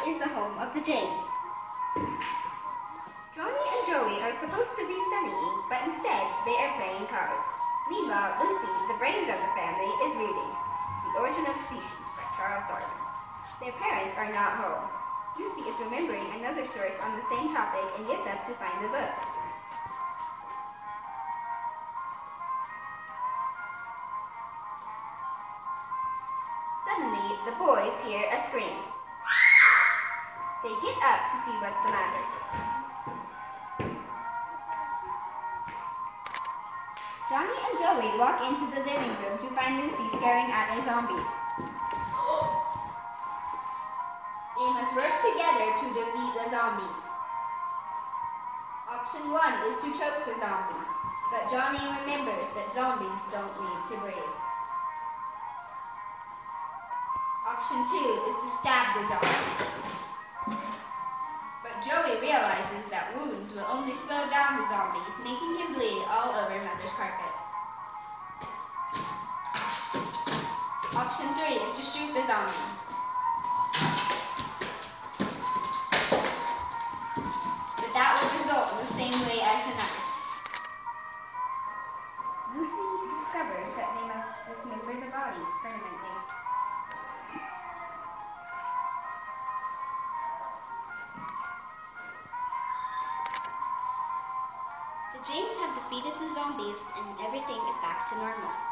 is the home of the James. Johnny and Joey are supposed to be studying, but instead they are playing cards. Meanwhile, Lucy, the brains of the family, is reading The Origin of Species by Charles Darwin. Their parents are not home. Lucy is remembering another source on the same topic and gets up to find the book. Suddenly, the boys hear a scream. They get up to see what's the matter. Johnny and Joey walk into the living room to find Lucy staring at a zombie. They must work together to defeat the zombie. Option 1 is to choke the zombie, but Johnny remembers that zombies don't need to breathe. Option 2 is to stab the zombie. But Joey realizes that wounds will only slow down the zombie, making him bleed all over Mother's carpet. Option 3 is to shoot the zombie. But that will result in the same way as the knife. Lucy discovers that they must dismember the body permanently. The James have defeated the zombies and everything is back to normal.